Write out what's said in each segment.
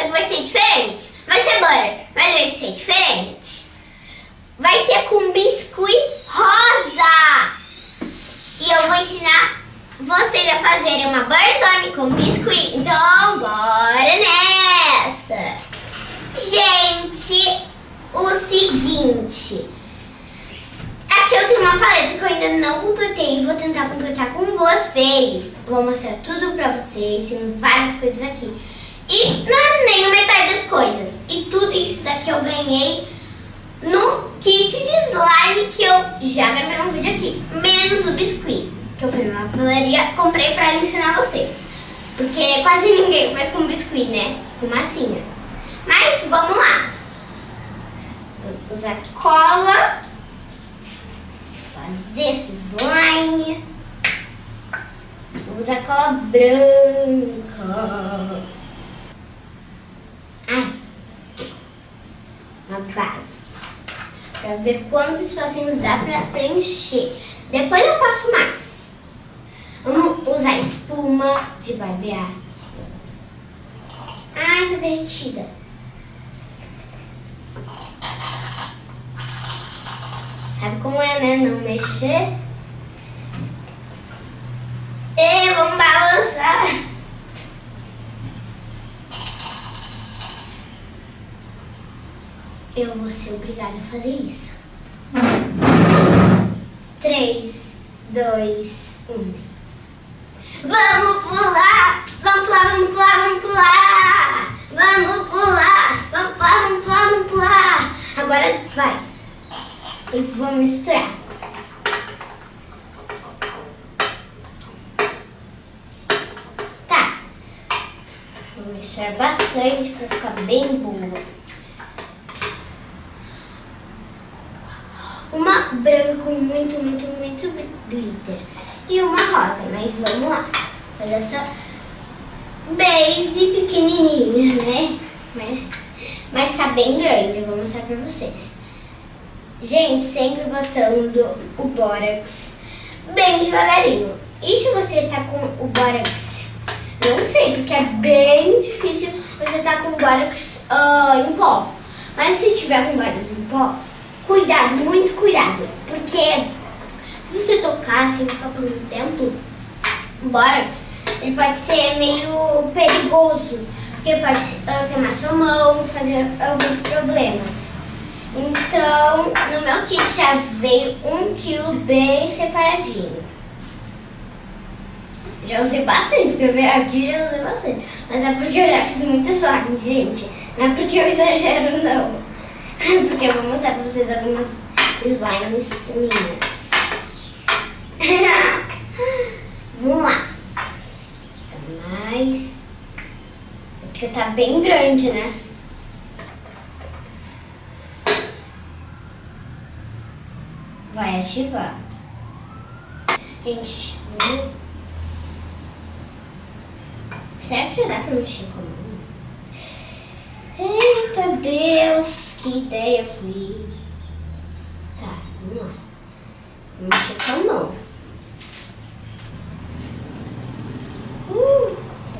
que vai ser diferente. Vai ser butter, mas vai ser diferente. Vai ser com biscuit rosa. E eu vou ensinar vocês a fazerem uma Butterzone com biscuit. Então, bora nessa. Gente, o seguinte. Aqui eu tenho uma paleta que eu ainda não completei e vou tentar completar com vocês. Vou mostrar tudo pra vocês, tem várias coisas aqui. E não é nem a metade das coisas. E tudo isso daqui eu ganhei no kit de slime que eu já gravei um vídeo aqui. Menos o biscuit, que eu fui numa papelaria, comprei pra ensinar vocês. Porque quase ninguém faz com biscuit, né? Com massinha. Mas vamos lá. Vou usar cola. Fazer esse slime. Vou usar cola branca. Ai. Uma base. Pra ver quantos espacinhos dá pra preencher. Depois eu faço mais. Vamos usar espuma de barbear. Ai, tá derretida. Sabe como é, né? Não mexer. E vamos balançar. Eu vou ser obrigada a fazer isso. 3, 2, 1. Vamos pular! Vamos pular, vamos pular, vamos pular! Vamos pular! Vamos pular, vamos pular, vamos pular! Agora vai. E vou misturar. Tá. Vou misturar bastante pra ficar bem boa. Uma branca com muito glitter. E uma rosa, mas vamos lá. Fazer essa base pequenininha, né? Mas tá bem grande, eu vou mostrar pra vocês. Gente, sempre botando o bórax bem devagarinho. E se você tá com o bórax, não sei, porque é bem difícil você tá com o bórax em pó. Mas se tiver com bórax em pó, cuidado, muito cuidado. Porque se você tocar assim, ficar por um tempo, o bórax, ele pode ser meio perigoso. Porque pode queimar sua mão, fazer alguns problemas. Então, no meu kit já veio 1 quilo bem separadinho. Já usei bastante, porque eu veio aqui já usei bastante. Mas é porque eu já fiz muito slime, gente. Não é porque eu exagero, não. É porque eu vou mostrar pra vocês algumas slimes minhas. Vamos lá. Mais. Porque tá bem grande, né? Vai ativar. Gente, será que já dá pra mexer com a mão? Eita Deus, que ideia fui. Tá, vamos lá. Vou mexer com a mão.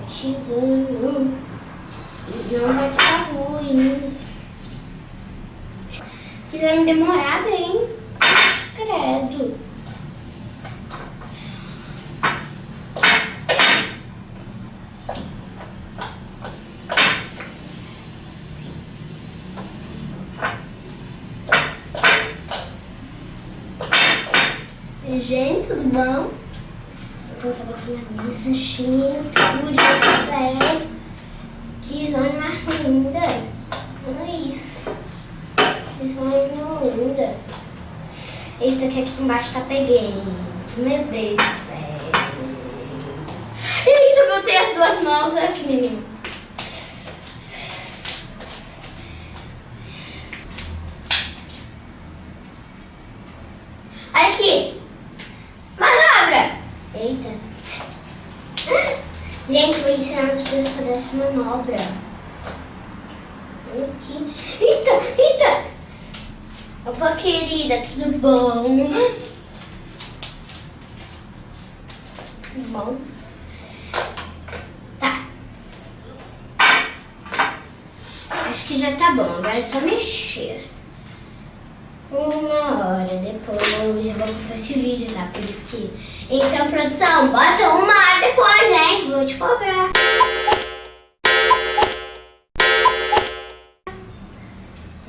Ativando. Não vai ficar ruim. Quiser me demorada, hein? Credo. Gente, tudo bom? Eu tô botando na mesa, gente. Curiosa, que slime mais linda. Olha isso. Que slime linda. Eita, que aqui embaixo tá pegando. Meu Deus do céu. Eita, eu botei as duas mãos aqui, menino. Olha aqui. Manobra. Eita. Gente, vou ensinar vocês a fazer essa manobra. Olha aqui. Eita, eita. Opa, querida, tudo bom? Tudo bom? Tá. já tá bom, agora é só mexer. 1 hora depois, eu vou cortar esse vídeo, tá? Por isso que... Então, produção, bota 1 hora depois, hein? Vou te cobrar.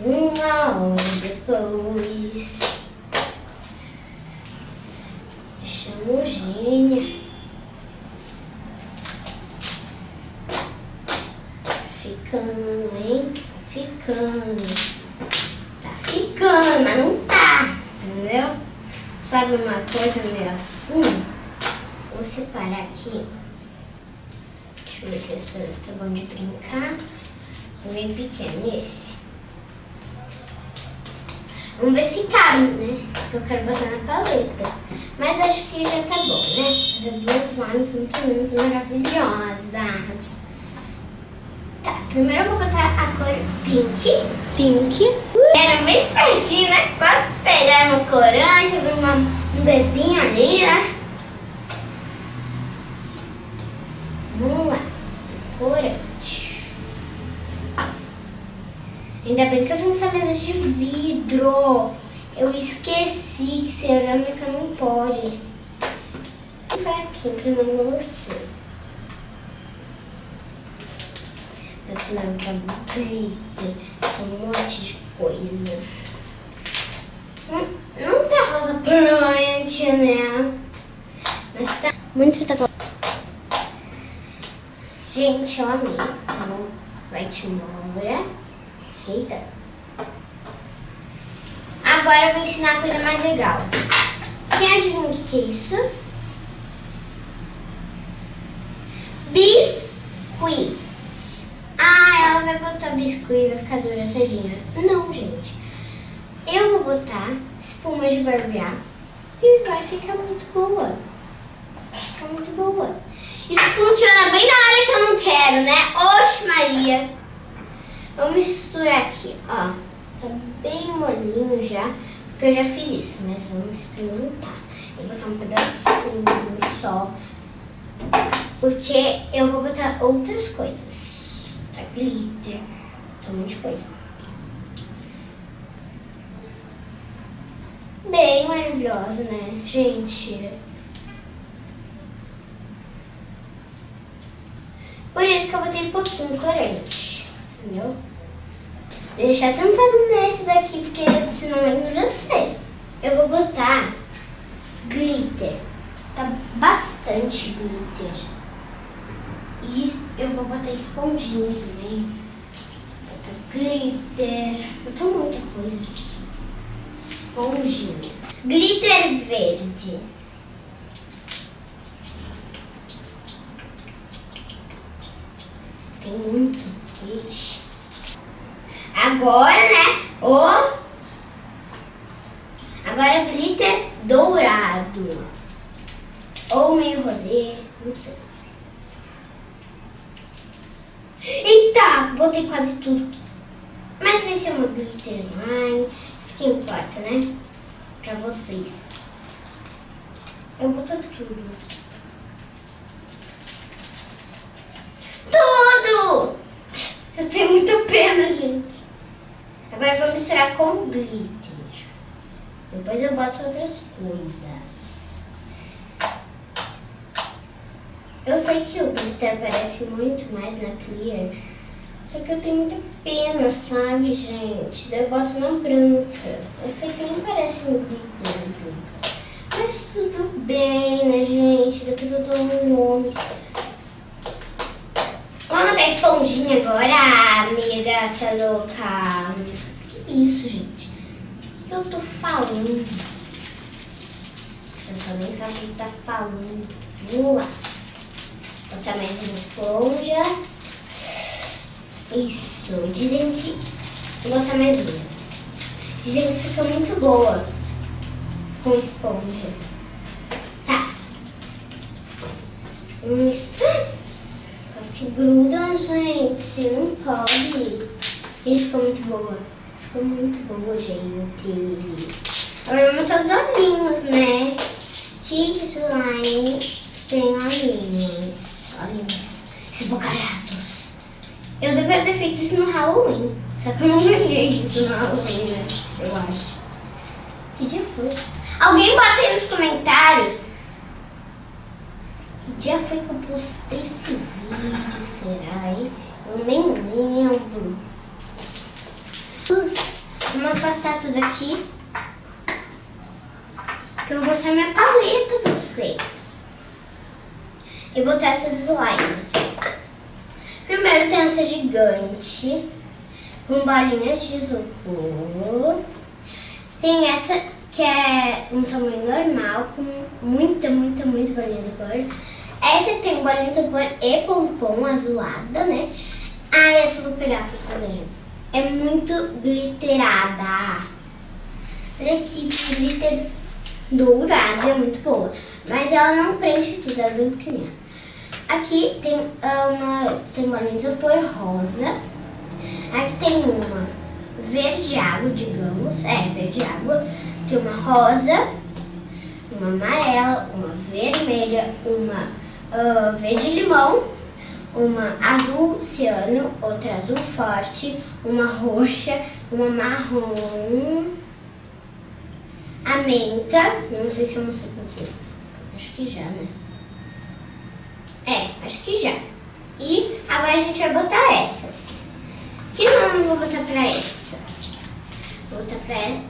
1 hora depois. Chamo Eugênia. Ficando, hein? Tá ficando, mas não tá, entendeu? Sabe uma coisa meio assim? Vou separar aqui. Deixa eu ver se as coisas estão bom de brincar. Bem pequeno esse. Vamos ver se cabe, né? Porque eu quero botar na paleta. Mas acho que já tá bom, né? Fazer 2 lines muito lindas, maravilhosas. Tá, primeiro eu vou botar a cor pink. Era bem pertinho, né? Quase pegar no corante, abrir um dedinho ali, né? Vamos lá, corante. Ainda bem que eu tenho essa mesa de vidro. Eu esqueci que cerâmica não pode. Fraquinho pra não amolecer. Eu tenho glitter, um monte de coisa. Não tá rosa branca, né? Mas tá muito espetacular. Gente, eu amei. Então, vai te embora. Eita. Agora eu vou ensinar a coisa mais legal. Quem adivinha o que é isso? Biscuit. Ah, ela vai botar biscuit e vai ficar dura, tadinha. Não, gente. Eu vou botar espuma de barbear e vai ficar muito boa. Vai ficar muito boa. Isso funciona bem na hora que eu não quero, né? Oxe, Maria. Vamos misturar aqui, ó. Tá bem molinho já, porque eu já fiz isso, mas vamos experimentar. Eu vou botar um pedacinho só, porque eu vou botar outras coisas. Tá, glitter, um monte de coisa. Bem maravilhosa, né, gente? Por isso que eu botei um pouquinho corante, entendeu? Vou deixar tampando nesse daqui, porque senão vai endurecer. Eu vou botar glitter. Tá bastante glitter. E eu vou botar esponjinha também. Botar glitter. Botar muita coisa. Esponjinha. Glitter verde. Tem muito glitter. Agora, né? Agora glitter dourado. Ou meio rosé, não sei. Eita, botei quase tudo. Mas vai ser uma glitter slime. Isso que importa, né? Pra vocês. Eu vou botar tudo. Tudo! Eu tenho muita pena, gente. Agora eu vou misturar com glitter. Depois eu boto outras coisas. Eu sei que o glitter parece muito mais na clear. Só que eu tenho muita pena, sabe, gente? Daí eu boto na branca. Eu sei que não parece um glitter na branca. Mas tudo bem, né, gente? Depois eu dou um nome. Vamos botar esponjinha agora, amiga, sua louca. Que isso, gente? O que eu tô falando? Eu só nem sabe o que tá falando. Vamos lá. Botar mais uma esponja. Isso. Dizem que... Vou botar mais uma. Dizem que fica muito boa com esponja. Tá. Que gruda, gente. Não pode. Isso ficou muito boa. Ficou muito boa, gente. Agora vamos botar os olhinhos, né? Que slime tem olhinhos. Olhinhos esbugalhados. Eu deveria ter feito isso no Halloween. Só que eu não ganhei isso na aula ainda, eu acho. Que dia foi? Alguém bota aí nos comentários. Que dia foi que eu postei esse vídeo, será, hein? Eu nem lembro. Vamos afastar tudo aqui. Que eu vou mostrar minha paleta pra vocês. E botar essas slimes. Primeiro tem essa gigante. Com bolinhas de isopor. Tem essa que é um tamanho normal, com muita bolinha de isopor. Essa que tem bolinha de isopor e pompom azulada, né? Ah, essa eu vou pegar pra vocês verem. É muito glitterada. Olha aqui, glitter dourado, é muito boa. Mas ela não prende tudo, ela é bem pequenininha. Aqui tem tem bolinha de isopor rosa. Aqui tem uma verde água, digamos. É, verde água. Tem uma rosa, uma amarela, uma vermelha, uma verde limão, uma azul ciano, outra azul forte, uma roxa, uma marrom, a menta. Não sei se eu mostrei pra vocês. Acho que já, né? É, acho que já. E agora a gente vai botar essas. Que nome eu vou botar pra essa? Vou botar pra ela.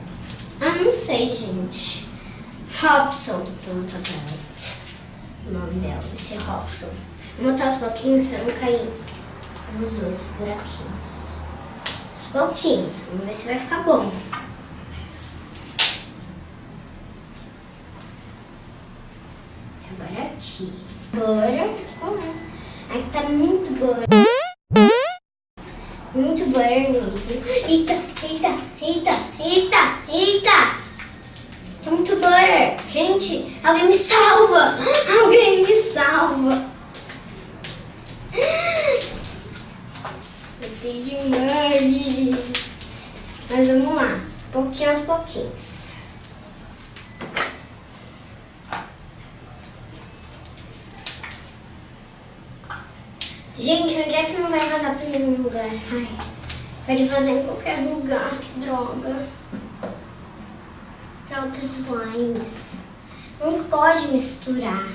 Ah, não sei, gente. Robson. Vou botar pra ela. O nome dela vai ser Robson. Vou botar os pouquinhos pra não cair nos outros buraquinhos. Os pouquinhos. Vamos ver se vai ficar bom. Agora aqui. Bora. Aqui tá muito bora. Muito butter mesmo. Eita. Tá muito butter. Gente, alguém me salva. Alguém me salva. Eu fiz demais. Mas vamos lá. Pouquinho aos pouquinhos. Gente, onde é que não vai vazar pra nenhum lugar? Ai, pode fazer em qualquer lugar, que droga. Pra outros slimes. Não pode misturar.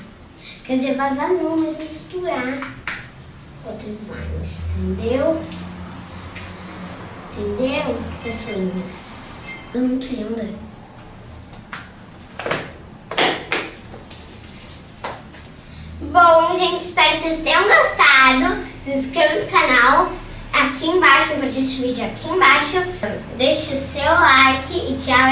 Quer dizer, vazar não, mas misturar outros slimes, entendeu? Entenderam, pessoinhas? É muito linda. Bom, gente, espero que vocês tenham gostado. Se inscreva no canal aqui embaixo, compartilhe esse vídeo aqui embaixo. Deixe o seu like e tchau.